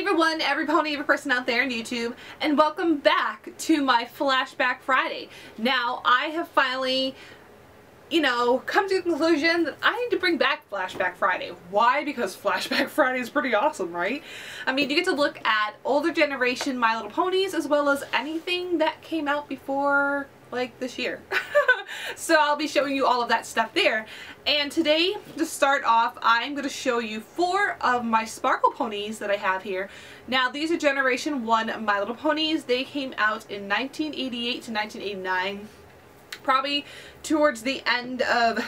everyone, every pony, every person out there on YouTube, and welcome back to my Flashback Friday. Now, I have finally, come to the conclusion that I need to bring back Flashback Friday. Why? Because Flashback Friday is pretty awesome, right? I mean, you get to look at older generation My Little Ponies as well as anything that came out before, like, this year. So I'll be showing you all of that stuff there. And today, to start off, I'm going to show you 4 of my Sparkle ponies that I have here. Now, these are Generation 1 My Little Ponies. They came out in 1988 to 1989. Probably towards the end of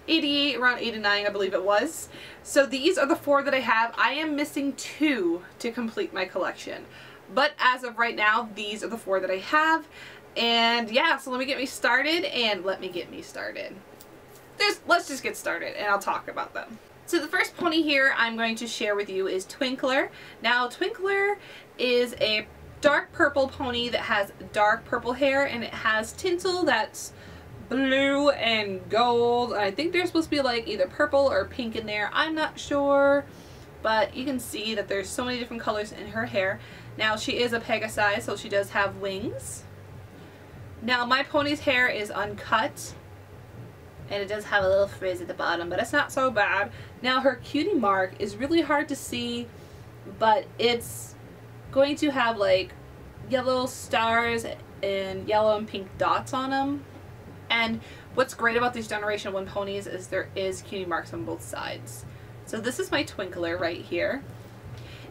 88, around 89, I believe it was. So these are the 4 that I have. I am missing 2 to complete my collection. But as of right now, these are the 4 that I have. And yeah, so let me get me started, let's just get started and I'll talk about them. So the first pony here I'm going to share with you is Twinkler. Now Twinkler is a dark purple pony that has dark purple hair, and it has tinsel that's blue and gold. I think there's supposed to be like either purple or pink in there. I'm not sure, but you can see that there's so many different colors in her hair. Now she is a Pegasi, so she does have wings. Now my pony's hair is uncut, and it does have a little frizz at the bottom, but it's not so bad. Now her cutie mark is really hard to see, but it's going to have like yellow stars and yellow and pink dots on them. And what's great about these Generation 1 ponies is there is cutie marks on both sides. So this is my Twinkler right here.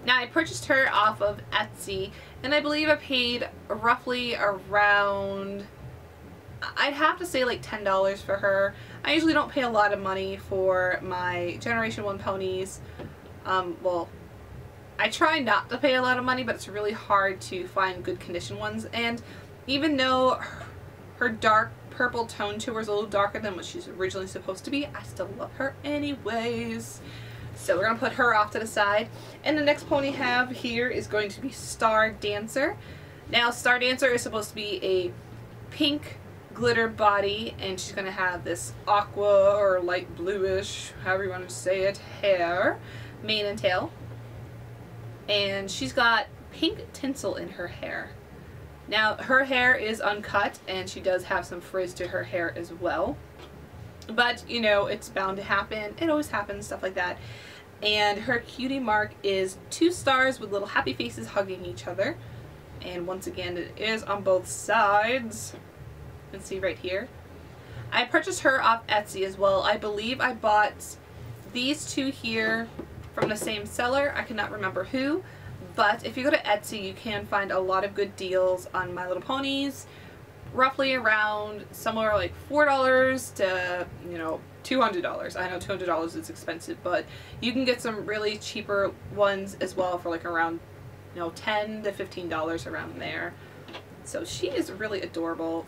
Now I purchased her off of Etsy, and I believe I paid roughly around, I'd have to say like $10 for her. I usually don't pay a lot of money for my Generation 1 ponies. Well, I try not to pay a lot of money, but it's really hard to find good condition ones. And even though her dark purple tone to her is a little darker than what she's originally supposed to be, I still love her anyways. So we're going to put her off to the side. And the next pony I have here is going to be Star Dancer. Now Star Dancer is supposed to be a pink glitter body, and she's going to have this aqua or light bluish, however you want to say it, hair, mane and tail. And she's got pink tinsel in her hair. Now her hair is uncut, and she does have some frizz to her hair as well. But, it's bound to happen. It always happens, stuff like that. And her cutie mark is 2 stars with little happy faces hugging each other. And once again, it is on both sides. You can see right here. I purchased her off Etsy as well. I believe I bought these 2 here from the same seller. I cannot remember who. But if you go to Etsy, you can find a lot of good deals on My Little Ponies. Roughly around somewhere like $4 to, $200. I know $200 is expensive, but you can get some really cheaper ones as well for like around, $10 to $15 around there. So she is really adorable.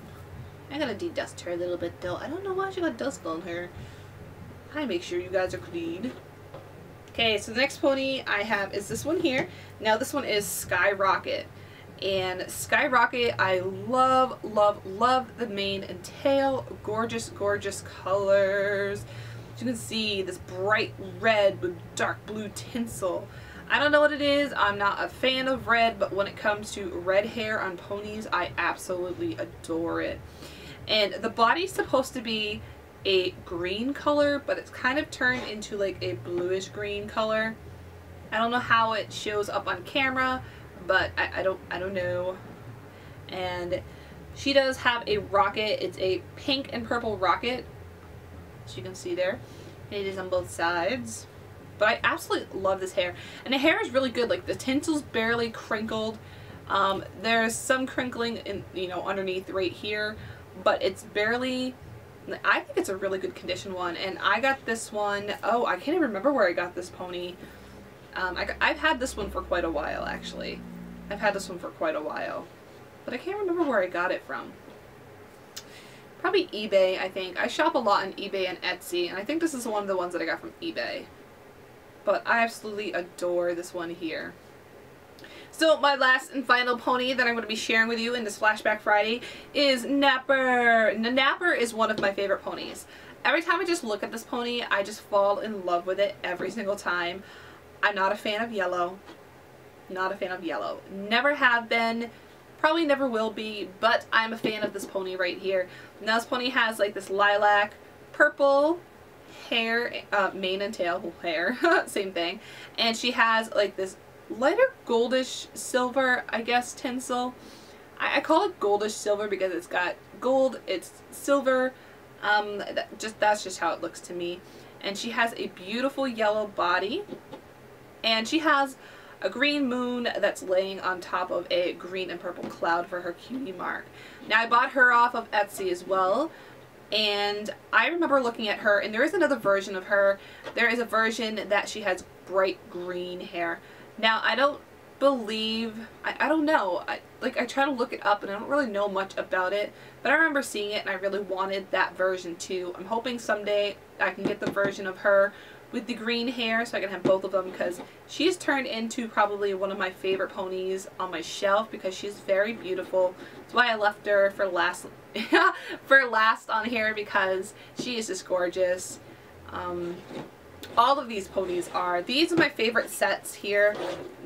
I gotta de-dust her a little bit though. I don't know why she got dust on her. I make sure you guys are clean. Okay, so the next pony I have is this one here. Now this one is Skyrocket. And Skyrocket, I love, love, love the mane and tail. Gorgeous, gorgeous colors. As you can see, this bright red with dark blue tinsel. I don't know what it is. I'm not a fan of red, but when it comes to red hair on ponies, I absolutely adore it. And the body's supposed to be a green color, but it's kind of turned into like a bluish green color. I don't know how it shows up on camera, but I don't know. And she does have a rocket. It's a pink and purple rocket, as you can see there. It is on both sides. But I absolutely love this hair. And the hair is really good. Like the tinsel's barely crinkled. There's some crinkling in, underneath right here, but it's barely. I think it's a really good condition one. And I got this one. Oh, I can't even remember where I got this pony. I've had this one for quite a while, actually. I've had this one for quite a while. But I can't remember where I got it from. Probably eBay, I think. I shop a lot on eBay and Etsy, and I think this is one of the ones that I got from eBay. But I absolutely adore this one here. So my last and final pony that I'm going to be sharing with you in this Flashback Friday is Napper. Napper is one of my favorite ponies. Every time I just look at this pony, I just fall in love with it every single time. I'm not a fan of yellow. not a fan of yellow. Never have been, probably never will be, but I'm a fan of this pony right here. Now this pony has like this lilac purple hair, mane and tail hair, same thing. And she has like this lighter goldish silver, I guess, tinsel. I call it goldish silver because it's got gold, it's silver, that's just how it looks to me. And she has a beautiful yellow body, and she has a green moon that's laying on top of a green and purple cloud for her cutie mark. Now I bought her off of Etsy as well, and I remember looking at her, and there is another version of her. There is a version that she has bright green hair. Now I don't believe, I don't know, I try to look it up and I don't really know much about it, but I remember seeing it and I really wanted that version too. I'm hoping someday I can get the version of her with the green hair so I can have both of them, because she's turned into probably one of my favorite ponies on my shelf because she's very beautiful. That's why I left her for last for last on here, because she is just gorgeous. All of these ponies are. These are my favorite sets here.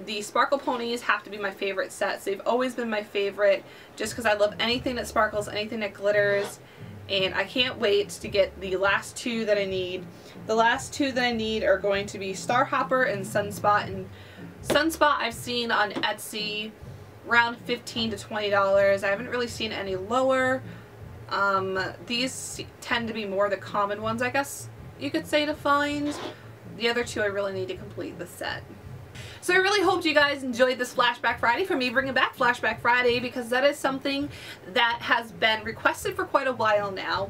The sparkle ponies have to be my favorite sets. They've always been my favorite just because I love anything that sparkles, anything that glitters, and I can't wait to get the last two that I need. The last two that I need are going to be Starhopper and Sunspot. And Sunspot I've seen on Etsy around $15 to $20. I haven't really seen any lower. These tend to be more the common ones, I guess you could say, to find. The other two I really need to complete the set. So I really hope you guys enjoyed this Flashback Friday for me bringing back Flashback Friday, because that is something that has been requested for quite a while now.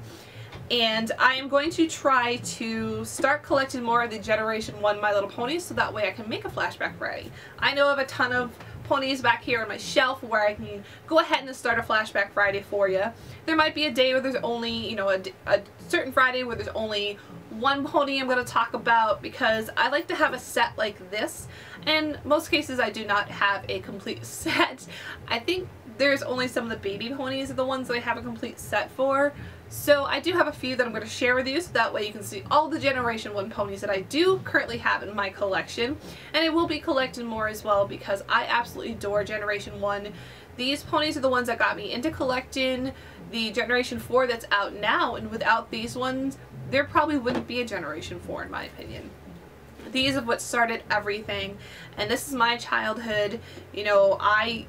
And I am going to try to start collecting more of the Generation 1 My Little Ponies so that way I can make a Flashback Friday. I know of a ton of ponies back here on my shelf where I can go ahead and start a Flashback Friday for you. There might be a day where there's only, you know, a certain Friday where there's only one pony I'm going to talk about, because I like to have a set like this. In most cases I do not have a complete set. I think there's only some of the baby ponies are the ones that I have a complete set for. So I do have a few that I'm going to share with you, so that way you can see all the Generation 1 ponies that I do currently have in my collection. And I will be collecting more as well because I absolutely adore Generation 1. These ponies are the ones that got me into collecting the Generation 4 that's out now, and without these ones there probably wouldn't be a Generation 4 in my opinion. These are what started everything, and this is my childhood. You know, I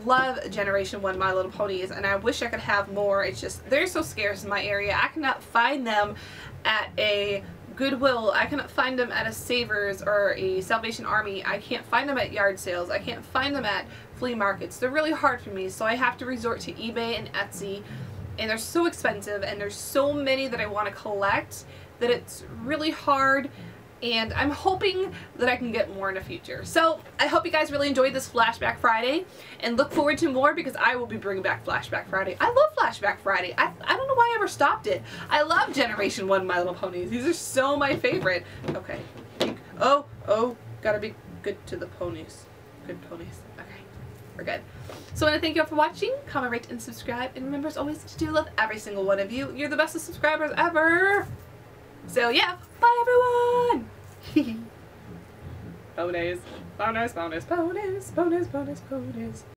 love Generation 1 My Little Ponies, and I wish I could have more. It's just, they're so scarce in my area. I cannot find them at a Goodwill. I cannot find them at a Savers or a Salvation Army. I can't find them at yard sales. I can't find them at flea markets. They're really hard for me, so I have to resort to eBay and Etsy, and they're so expensive, and there's so many that I want to collect that it's really hard. And I'm hoping that I can get more in the future. So I hope you guys really enjoyed this Flashback Friday and look forward to more, because I will be bringing back Flashback Friday. I love Flashback Friday. I don't know why I ever stopped it. I love Generation 1 My Little Ponies. These are so my favorite. Okay. Oh, gotta be good to the ponies. Good ponies. Okay. We're good. So I want to thank you all for watching. Comment, rate, and subscribe. And remember, as always, to love every single one of you. You're the bestest subscribers ever. So yeah, bye everyone! Ponies, ponies, ponies, ponies, ponies, ponies, ponies.